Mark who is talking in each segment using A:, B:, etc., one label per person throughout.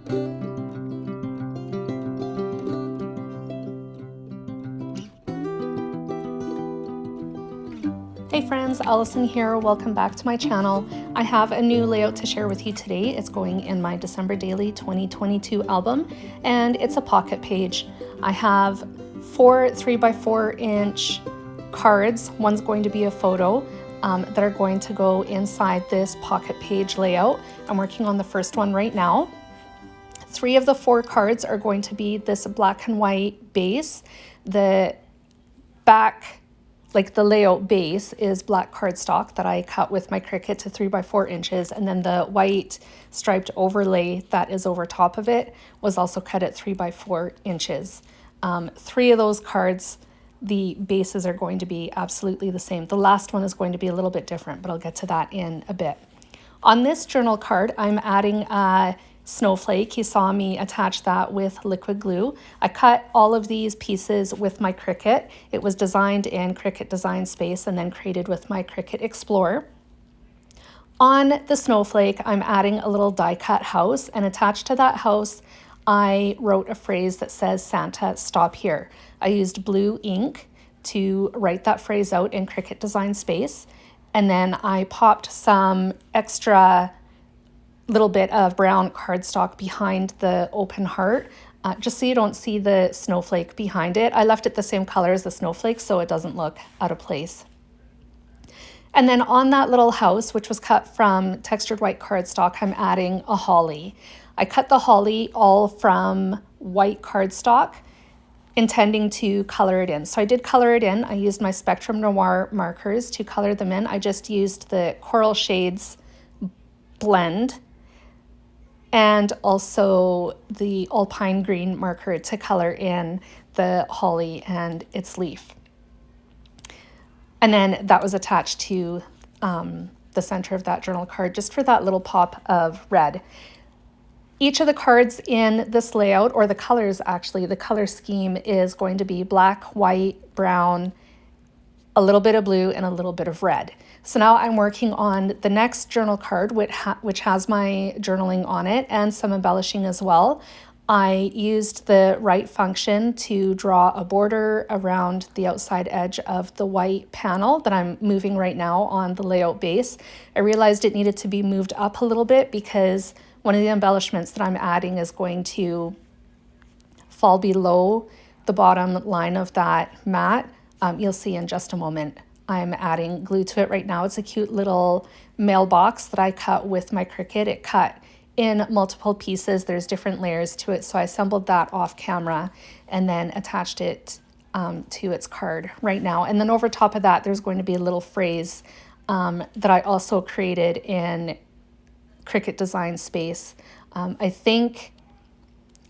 A: Hey friends, Allison here. Welcome back to my channel. I have a new layout to share with you today. It's going in my December Daily 2022 album, and it's a pocket page. I have 4 3x4 inch cards. One's going to be a photo that are going to go inside this pocket page layout. I'm working on the first one right now. 3 of the 4 cards are going to be this black and white base. The back, like the layout base, is black cardstock that I cut with my Cricut to 3x4 inches, and then the white striped overlay that is over top of it was also cut at 3x4 inches. 3 of those cards, the bases are going to be absolutely the same. The last one is going to be a little bit different, but I'll get to that in a bit. On this journal card, I'm adding a snowflake. You saw me attach that with liquid glue. I cut all of these pieces with my Cricut. It was designed in Cricut Design Space and then created with my Cricut Explorer. On the snowflake, I'm adding a little die cut house, and attached to that house, I wrote a phrase that says, "Santa, stop here." I used blue ink to write that phrase out in Cricut Design Space, and then I popped some extra little bit of brown cardstock behind the open heart, just so you don't see the snowflake behind it. I left it the same color as the snowflake so it doesn't look out of place. And then on that little house, which was cut from textured white cardstock, I'm adding a holly. I cut the holly all from white cardstock, intending to color it in. So I did color it in. I used my Spectrum Noir markers to color them in. I just used the Coral Shades blend and also the Alpine Green marker to color in the holly and its leaf. And then that was attached to the center of that journal card, just for that little pop of red. Each of the cards in this layout, or the colors actually, the color scheme is going to be black, white, brown, a little bit of blue, and a little bit of red. So now I'm working on the next journal card, which has my journaling on it and some embellishing as well. I used the right function to draw a border around the outside edge of the white panel that I'm moving right now on the layout base. I realized it needed to be moved up a little bit because one of the embellishments that I'm adding is going to fall below the bottom line of that mat. You'll see in just a moment. I'm adding glue to it right now. It's a cute little mailbox that I cut with my Cricut. It cut in multiple pieces. There's different layers to it. So I assembled that off camera and then attached it to its card right now. And then over top of that, there's going to be a little phrase that I also created in Cricut Design Space. I think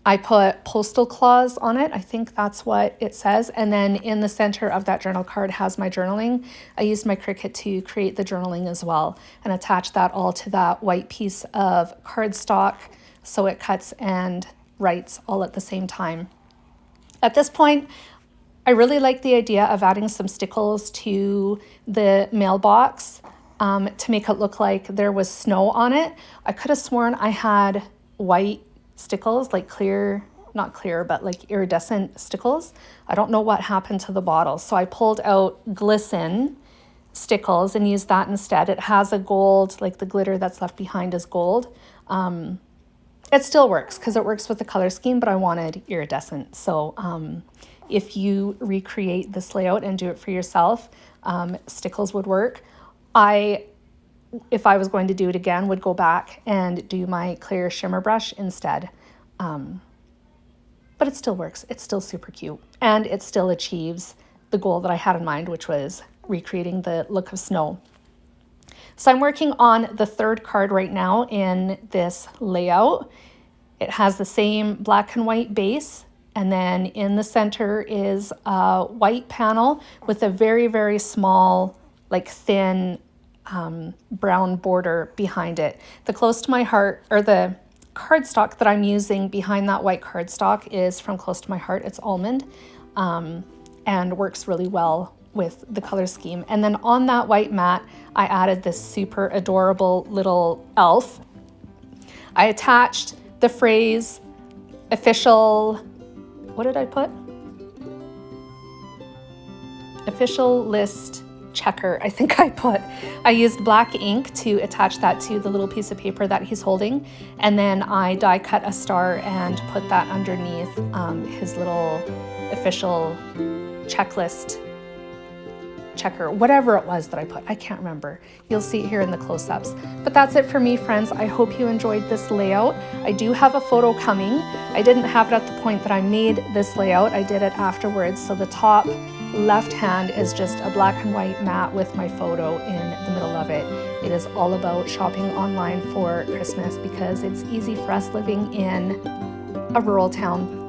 A: I put postal clause on it. I think that's what it says. And then in the center of that journal card has my journaling. I used my Cricut to create the journaling as well and attach that all to that white piece of cardstock so it cuts and writes all at the same time. At this point, I really like the idea of adding some stickles to the mailbox to make it look like there was snow on it. I could have sworn I had white stickles, like clear, not clear, but like iridescent stickles. I don't know what happened to the bottle. So I pulled out Glisten stickles and used that instead. It has a gold, like the glitter that's left behind is gold. It still works because it works with the color scheme, but I wanted iridescent. So if you recreate this layout and do it for yourself, stickles would work. If I was going to do it again, would go back and do my clear shimmer brush instead. But it still works. It's still super cute. And it still achieves the goal that I had in mind, which was recreating the look of snow. So I'm working on the third card right now in this layout. It has the same black and white base. And then in the center is a white panel with a very, very small, like thin brown border behind it. The Close to My Heart, or the cardstock that I'm using behind that white cardstock, is from Close to My Heart. It's almond and works really well with the color scheme. And then on that white mat, I added this super adorable little elf. I attached the phrase official, what did I put? Official list checker, I think I put. I used black ink to attach that to the little piece of paper that he's holding, and then I die cut a star and put that underneath his little official checklist checker, whatever it was that I put. I can't remember. You'll see it here in the close-ups. But that's it for me, friends. I hope you enjoyed this layout. I do have a photo coming. I didn't have it at the point that I made this layout. I did it afterwards. So the top left hand is just a black and white mat with my photo in the middle of it. It is all about shopping online for Christmas because it's easy for us living in a rural town.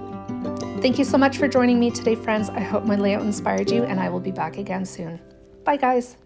A: Thank you so much for joining me today, friends. I hope my layout inspired you, and I will be back again soon. Bye, guys.